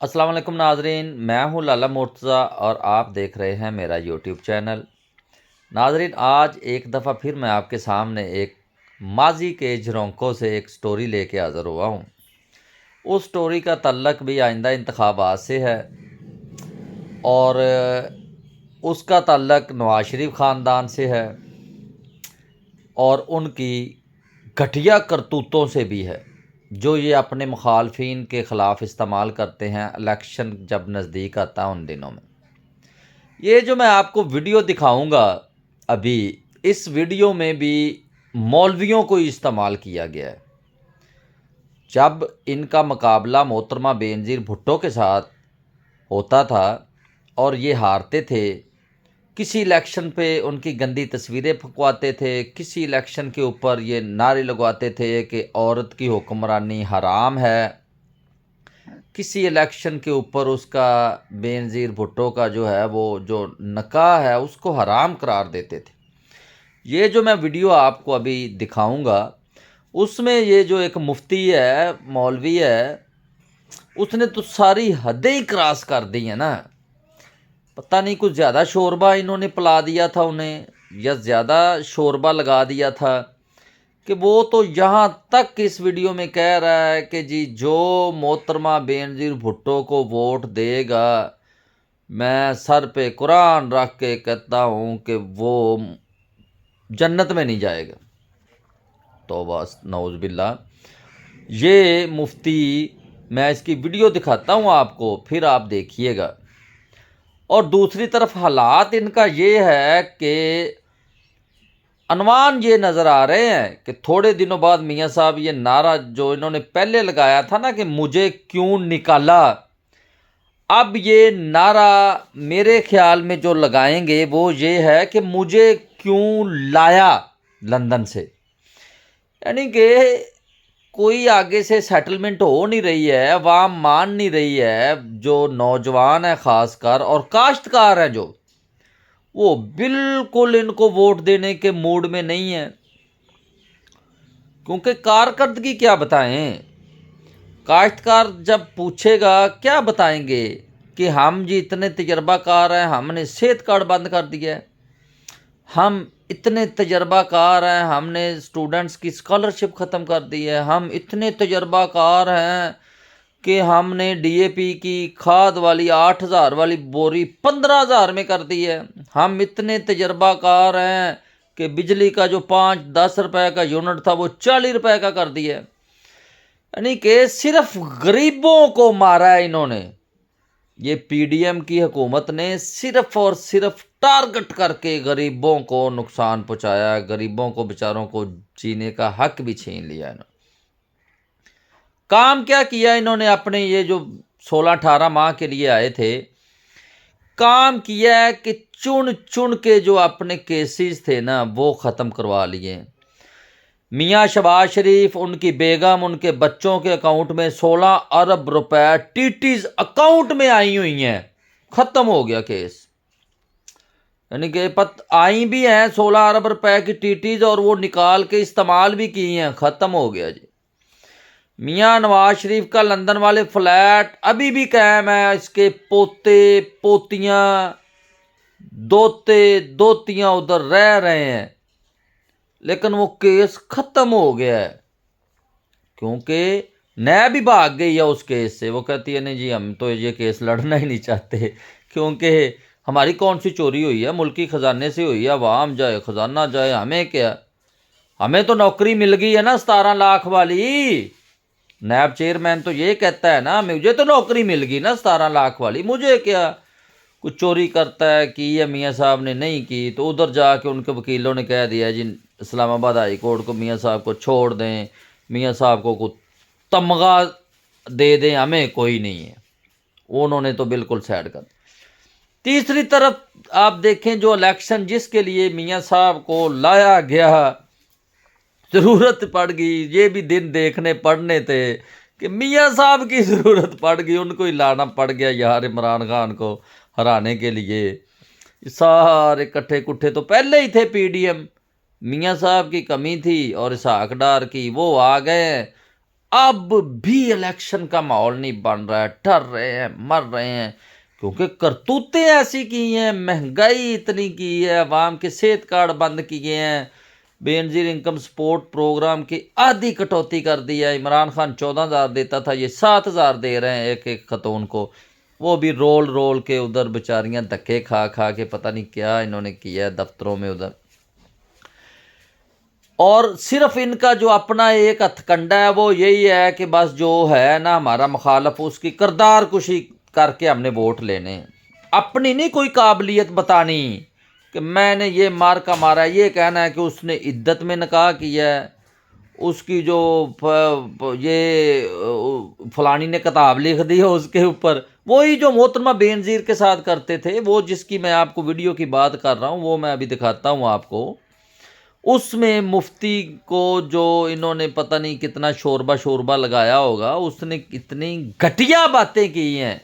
السلام علیکم ناظرین، میں ہوں لالا مرتضیٰ اور آپ دیکھ رہے ہیں میرا یوٹیوب چینل۔ ناظرین، آج ایک دفعہ پھر میں آپ کے سامنے ایک ماضی کے جھرونکوں سے ایک سٹوری لے کے حاضر ہوا ہوں۔ اس سٹوری کا تعلق بھی آئندہ انتخابات سے ہے اور اس کا تعلق نواز شریف خاندان سے ہے اور ان کی گھٹیا کرتوتوں سے بھی ہے جو یہ اپنے مخالفین کے خلاف استعمال کرتے ہیں الیکشن جب نزدیک آتا ہے ان دنوں میں۔ یہ جو میں آپ کو ویڈیو دکھاؤں گا ابھی، اس ویڈیو میں بھی مولویوں کو ہی استعمال کیا گیا ہے۔ جب ان کا مقابلہ محترمہ بینظیر بھٹو کے ساتھ ہوتا تھا اور یہ ہارتے تھے، کسی الیکشن پہ ان کی گندی تصویریں پھنکواتے تھے، کسی الیکشن کے اوپر یہ نعرے لگواتے تھے کہ عورت کی حکمرانی حرام ہے، کسی الیکشن کے اوپر اس کا بینظیر بھٹو کا جو ہے وہ جو نکاح ہے اس کو حرام قرار دیتے تھے۔ یہ جو میں ویڈیو آپ کو ابھی دکھاؤں گا اس میں یہ جو ایک مفتی ہے، مولوی ہے، اس نے تو ساری حدیں ہی کراس کر دی ہیں نا۔ پتہ نہیں کچھ زیادہ شوربہ انہوں نے پلا دیا تھا انہیں، یا زیادہ شوربہ لگا دیا تھا کہ وہ تو یہاں تک اس ویڈیو میں کہہ رہا ہے کہ جی جو محترمہ بینظیر بھٹو کو ووٹ دے گا، میں سر پہ قرآن رکھ کے کہتا ہوں کہ وہ جنت میں نہیں جائے گا۔ توبہ نعوذ باللہ۔ یہ مفتی، میں اس کی ویڈیو دکھاتا ہوں آپ کو، پھر آپ دیکھیے گا۔ اور دوسری طرف حالات ان کا یہ ہے کہ عنوان یہ نظر آ رہے ہیں کہ تھوڑے دنوں بعد میاں صاحب یہ نعرہ جو انہوں نے پہلے لگایا تھا نا کہ مجھے کیوں نکالا، اب یہ نعرہ میرے خیال میں جو لگائیں گے وہ یہ ہے کہ مجھے کیوں لایا لندن سے۔ یعنی کہ کوئی آگے سے سیٹلمنٹ ہو نہیں رہی ہے، عوام مان نہیں رہی ہے، جو نوجوان ہیں خاص کر اور کاشتکار ہیں جو، وہ بالکل ان کو ووٹ دینے کے موڈ میں نہیں ہیں۔ کیونکہ کارکردگی کیا بتائیں، کاشتکار جب پوچھے گا کیا بتائیں گے کہ ہم جی اتنے تجربہ کار ہیں، ہم نے صحت کارڈ بند کر دیا ہے، ہم اتنے تجربہ کار ہیں، ہم نے اسٹوڈنٹس کی اسکالرشپ ختم کر دی ہے، ہم اتنے تجربہ کار ہیں کہ ہم نے ڈی اے پی کی کھاد والی 8,000 والی بوری 15,000 میں کر دی ہے، ہم اتنے تجربہ کار ہیں کہ بجلی کا جو 5-10 روپے کا یونٹ تھا وہ 40 روپے کا کر دیا ہے۔ یعنی کہ صرف غریبوں کو مارا ہے انہوں نے، یہ پی ڈی ایم کی حکومت نے صرف اور صرف ٹارگٹ کر کے غریبوں کو نقصان پہنچایا ہے، غریبوں کو بیچاروں کو جینے کا حق بھی چھین لیا انہوں نے۔ کام کیا کیا انہوں نے اپنے یہ جو 16-18 ماہ کے لیے آئے تھے، کام کیا ہے کہ چن چن کے جو اپنے کیسز تھے نا وہ ختم کروا لیے۔ میاں شہباز شریف، ان کی بیگم، ان کے بچوں کے اکاؤنٹ میں 16 ارب روپے ٹیٹیز اکاؤنٹ میں آئی ہوئی ہیں، ختم ہو گیا کیس۔ یعنی کہ آئی بھی ہیں 16 ارب روپے کی ٹیٹیز اور وہ نکال کے استعمال بھی کی ہیں، ختم ہو گیا جی۔ میاں نواز شریف کا لندن والے فلیٹ ابھی بھی قائم ہے، اس کے پوتے پوتیاں دوتے دوتیاں ادھر رہ رہے ہیں، لیکن وہ کیس ختم ہو گیا ہے کیونکہ نیب بھی بھاگ گئی ہے اس کیس سے۔ وہ کہتی ہے نہیں جی ہم تو یہ کیس لڑنا ہی نہیں چاہتے، کیونکہ ہماری کون سی چوری ہوئی ہے، ملکی خزانے سے ہوئی ہے، عوام جائے خزانہ جائے، ہمیں کیا، ہمیں تو نوکری مل گئی ہے نا 17 لاکھ والی۔ نیب چیئرمین تو یہ کہتا ہے نا مجھے تو نوکری مل گئی نا 17 لاکھ والی، مجھے کیا، کچھ چوری کرتا ہے کی ہے میاں صاحب نے نہیں کی تو ادھر جا کے ان کے وکیلوں نے کہہ دیا جی اسلام آباد ہائی کورٹ کو میاں صاحب کو چھوڑ دیں، میاں صاحب کو تمغہ دے دیں، ہمیں کوئی نہیں ہے۔ انہوں نے تو بالکل سیڈ کر دیا۔ تیسری طرف آپ دیکھیں جو الیکشن جس کے لیے میاں صاحب کو لایا گیا، ضرورت پڑ گئی، یہ بھی دن دیکھنے پڑنے تھے کہ میاں صاحب کی ضرورت پڑ گئی، ان کو ہی لانا پڑ گیا یار عمران خان کو ہرانے کے لیے۔ سارے کٹھے کٹھے تو پہلے ہی تھے پی ڈی ایم، میاں صاحب کی کمی تھی اور اسحاق ڈار کی، وہ آ گئے۔ اب بھی الیکشن کا ماحول نہیں بن رہا ہے، ڈر رہے ہیں، مر رہے ہیں، کیونکہ کرتوتیں ایسی کی ہیں، مہنگائی اتنی کی ہے، عوام کے صحت کارڈ بند کیے ہیں، بے نظیر انکم سپورٹ پروگرام کی آدھی کٹوتی کر دی ہے۔ عمران خان 14,000 دیتا تھا، یہ 7,000 دے رہے ہیں ایک ایک خاتون کو، وہ بھی رول رول کے ادھر بیچاریاں دھکے کھا کھا کے پتہ نہیں کیا انہوں نے کیا ہے دفتروں میں ادھر۔ اور صرف ان کا جو اپنا ایک ہتھ کنڈا ہے وہ یہی ہے کہ بس جو ہے نا ہمارا مخالف، اس کی کردار کشی کر کے ہم نے ووٹ لینے، اپنی نہیں کوئی قابلیت بتانی کہ میں نے یہ مار کا مارا ہے، یہ کہنا ہے کہ اس نے عدت میں نکاح کیا ہے، اس کی جو یہ فلانی نے کتاب لکھ دی ہے اس کے اوپر، وہی جو محترمہ بے نظیر کے ساتھ کرتے تھے، وہ جس کی میں آپ کو ویڈیو کی بات کر رہا ہوں وہ میں ابھی دکھاتا ہوں آپ کو۔ اس میں مفتی کو جو انہوں نے پتہ نہیں کتنا شوربہ لگایا ہوگا، اس نے اتنی گھٹیا باتیں کی ہیں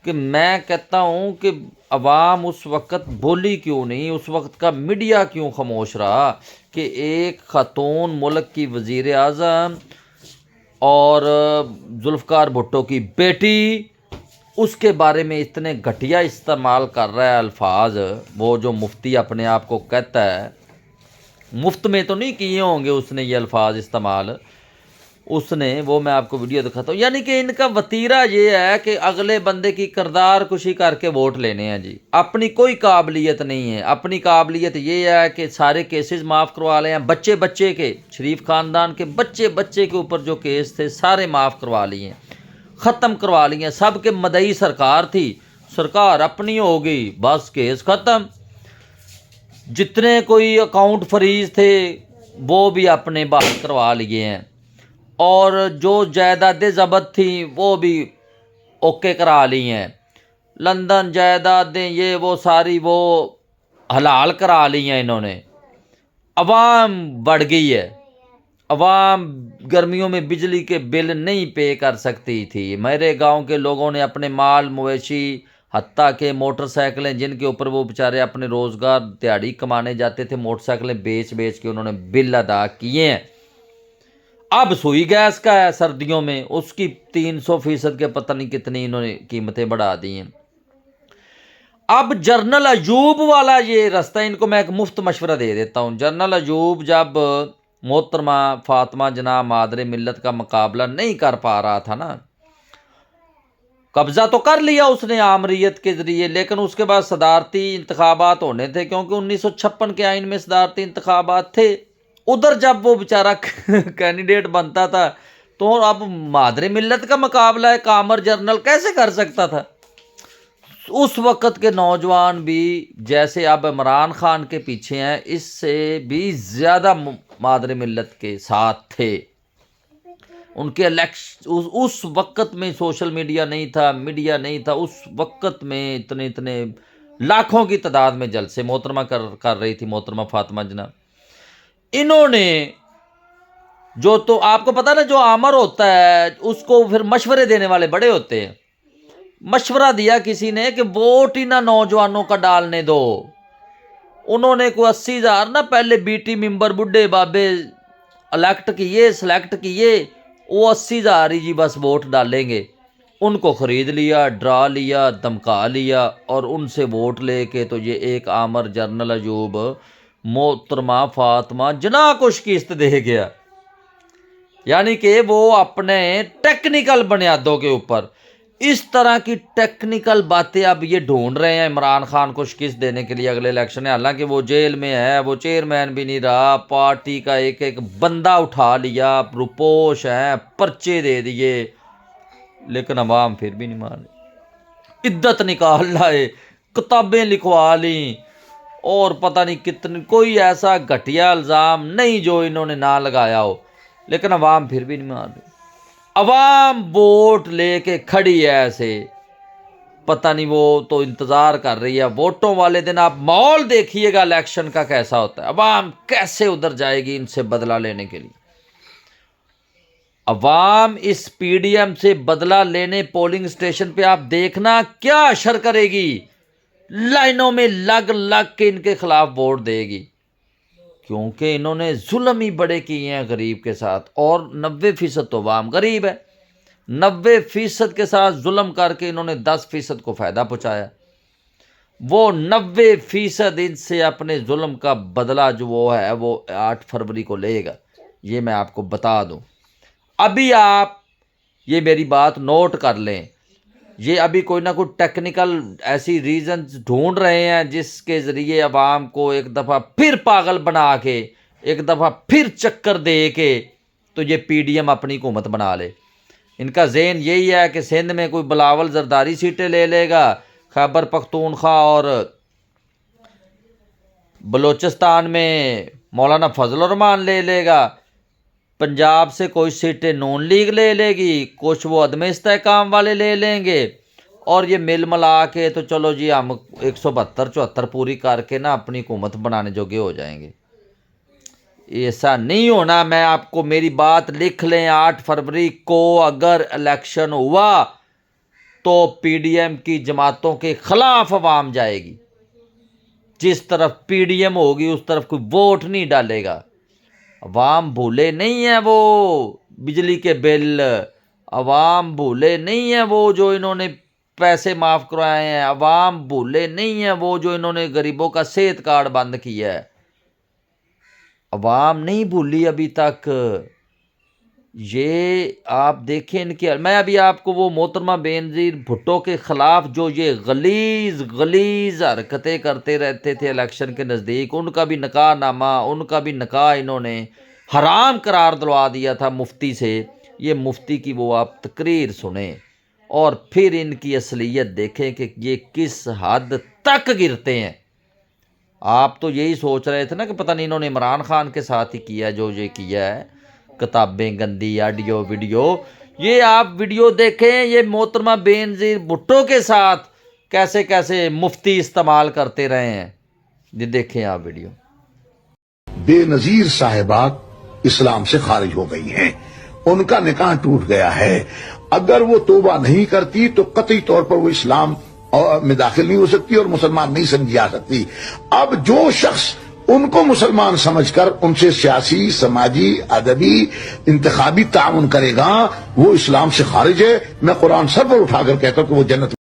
کہ میں کہتا ہوں کہ عوام اس وقت بولی کیوں نہیں، اس وقت کا میڈیا کیوں خاموش رہا کہ ایک خاتون ملک کی وزیر اعظم اور ذوالفقار بھٹو کی بیٹی، اس کے بارے میں اتنے گھٹیا استعمال کر رہا ہے الفاظ، وہ جو مفتی اپنے آپ کو کہتا ہے، مفت میں تو نہیں کیے ہوں گے اس نے یہ الفاظ استعمال، اس نے، وہ میں آپ کو ویڈیو دکھاتا ہوں۔ یعنی کہ ان کا وتیرہ یہ ہے کہ اگلے بندے کی کردار کشی کر کے ووٹ لینے ہیں جی، اپنی کوئی قابلیت نہیں ہے۔ اپنی قابلیت یہ ہے کہ سارے کیسز معاف کروا لے ہیں، بچے کے، شریف خاندان کے بچے کے اوپر جو کیس تھے سارے معاف کروا لیے، ختم کروا لیے، سب کے مدعی سرکار تھی، سرکار اپنی ہو گئی، بس کیس ختم۔ جتنے کوئی اکاؤنٹ فریز تھے وہ بھی اپنے بحال کروا لیے ہیں، اور جو جائیدادیں ضبط تھیں وہ بھی اوکے کرا لی ہیں، لندن جائیدادیں یہ وہ ساری وہ حلال کرا لی ہیں انہوں نے۔ عوام بڑھ گئی ہے، عوام گرمیوں میں بجلی کے بل نہیں پے کر سکتی تھی، میرے گاؤں کے لوگوں نے اپنے مال مویشی حتیٰ کہ موٹر سائیکلیں جن کے اوپر وہ بیچارے اپنے روزگار دیہڑی کمانے جاتے تھے، موٹر سائیکلیں بیچ کے انہوں نے بل ادا کیے ہیں۔ اب سوئی گیس کا ہے سردیوں میں، اس کی 300% کے پتہ نہیں کتنی انہوں نے قیمتیں بڑھا دی ہیں۔ اب جنرل ایوب والا یہ رستہ، ان کو میں ایک مفت مشورہ دے دیتا ہوں۔ جنرل ایوب جب محترمہ فاطمہ جناح مادر ملت کا مقابلہ نہیں کر پا رہا تھا نا، قبضہ تو کر لیا اس نے عامریت کے ذریعے، لیکن اس کے بعد صدارتی انتخابات ہونے تھے، کیونکہ 1956 کے آئین میں صدارتی انتخابات تھے، ادھر جب وہ بیچارہ کینڈیڈیٹ بنتا تھا تو اب مادر ملت کا مقابلہ ہے کامر جنرل کیسے کر سکتا تھا؟ اس وقت کے نوجوان بھی جیسے اب عمران خان کے پیچھے ہیں، اس سے بھی زیادہ مادر ملت کے ساتھ تھے۔ ان کے اس وقت میں سوشل میڈیا نہیں تھا، میڈیا نہیں تھا، اس وقت میں اتنے لاکھوں کی تعداد میں جلسے محترمہ کر رہی تھی محترمہ فاطمہ جناح۔ انہوں نے جو، تو آپ کو پتہ نا جو آمر ہوتا ہے اس کو پھر مشورے دینے والے بڑے ہوتے ہیں، مشورہ دیا کسی نے کہ ووٹ ہی نہ نوجوانوں کا ڈالنے دو۔ انہوں نے کوئی 80,000 نہ پہلے بی ٹی ممبر بڈھے بابے سلیکٹ کیے، وہ 80,000 ہی جی بس ووٹ ڈالیں گے، ان کو خرید لیا، ڈرا لیا، دمکا لیا، اور ان سے ووٹ لے کے تو یہ ایک آمر جنرل ایوب محترمہ فاطمہ جناح کو شکست دے گیا۔ یعنی کہ وہ اپنے ٹیکنیکل بنیادوں کے اوپر اس طرح کی ٹیکنیکل باتیں اب یہ ڈھونڈ رہے ہیں عمران خان کو شکست دینے کے لیے اگلے الیکشن ہے، حالانکہ وہ جیل میں ہے، وہ چیئرمین بھی نہیں رہا، پارٹی کا ایک بندہ اٹھا لیا، روپوش ہیں، پرچے دے دیے، لیکن عوام پھر بھی نہیں مانے، عدت نکال لائے، کتابیں لکھوا لیں، اور پتہ نہیں کتنے، کوئی ایسا گھٹیا الزام نہیں جو انہوں نے نہ لگایا ہو، لیکن عوام پھر بھی نہیں مان رہی۔ عوام ووٹ لے کے کھڑی ہے ایسے، پتہ نہیں، وہ تو انتظار کر رہی ہے ووٹوں والے دن۔ آپ ماحول دیکھیے گا الیکشن کا کیسا ہوتا ہے، عوام کیسے ادھر جائے گی ان سے بدلہ لینے کے لیے۔ عوام اس پی ڈی ایم سے بدلہ لینے پولنگ سٹیشن پہ آپ دیکھنا کیا اشر کرے گی، لائنوں میں لگ کے ان کے خلاف ووٹ دے گی۔ کیونکہ انہوں نے ظلم ہی بڑے کیے ہیں غریب کے ساتھ، اور 90% تو عوام غریب ہے۔ 90% کے ساتھ ظلم کر کے انہوں نے 10% کو فائدہ پہنچایا۔ وہ 90% ان سے اپنے ظلم کا بدلہ جو وہ ہے وہ 8 فروری کو لے گا، یہ میں آپ کو بتا دوں۔ ابھی آپ یہ میری بات نوٹ کر لیں، یہ ابھی کوئی نہ کوئی ٹیکنیکل ایسی ریزنز ڈھونڈ رہے ہیں جس کے ذریعے عوام کو ایک دفعہ پھر پاگل بنا کے، ایک دفعہ پھر چکر دے کے تو یہ پی ڈی ایم اپنی حکومت بنا لے۔ ان کا ذہن یہی ہے کہ سندھ میں کوئی بلاول زرداری سیٹیں لے لے گا، خیبر پختونخوا اور بلوچستان میں مولانا فضل الرحمان لے لے گا، پنجاب سے کوئی سیٹیں نون لیگ لے لے گی، کچھ وہ عدم استحکام والے لے لیں گے، اور یہ مل ملا کے تو چلو جی ہم 172-74 پوری کر کے نا اپنی حکومت بنانے جوگے ہو جائیں گے۔ ایسا نہیں ہونا، میں آپ کو میری بات لکھ لیں، 8 فروری کو اگر الیکشن ہوا تو پی ڈی ایم کی جماعتوں کے خلاف عوام جائے گی۔ جس طرف پی ڈی ایم ہوگی اس طرف کوئی ووٹ نہیں ڈالے گا۔ عوام بھولے نہیں ہیں وہ بجلی کے بل، عوام بھولے نہیں ہیں وہ جو انہوں نے پیسے معاف کروائے ہیں، عوام بھولے نہیں ہیں وہ جو انہوں نے غریبوں کا صحت کارڈ بند کیا ہے، عوام نہیں بھولی ابھی تک۔ یہ آپ دیکھیں ان کی، میں ابھی آپ کو وہ محترمہ بینظیر بھٹو کے خلاف جو یہ غلیظ حرکتیں کرتے رہتے تھے الیکشن کے نزدیک، ان کا بھی نکاح نامہ، ان کا بھی نکاح انہوں نے حرام قرار دلوا دیا تھا مفتی سے۔ یہ مفتی کی وہ آپ تقریر سنیں اور پھر ان کی اصلیت دیکھیں کہ یہ کس حد تک گرتے ہیں۔ آپ تو یہی سوچ رہے تھے نا کہ پتہ نہیں انہوں نے عمران خان کے ساتھ ہی کیا جو یہ کیا ہے، کتابیں گندی، آڈیو ویڈیو۔ یہ آپ ویڈیو دیکھیں، یہ محترمہ بینظیر بھٹو کے ساتھ کیسے کیسے مفتی استعمال کرتے رہے ہیں، یہ دیکھیں آپ ویڈیو۔ بے نظیر صاحبات اسلام سے خارج ہو گئی ہیں، ان کا نکاح ٹوٹ گیا ہے۔ اگر وہ توبہ نہیں کرتی تو قطعی طور پر وہ اسلام میں داخل نہیں ہو سکتی اور مسلمان نہیں سمجھی جا سکتی۔ اب جو شخص ان کو مسلمان سمجھ کر ان سے سیاسی، سماجی، ادبی، انتخابی تعاون کرے گا وہ اسلام سے خارج ہے۔ میں قرآن سر پر اٹھا کر کہتا ہوں کہ وہ جنت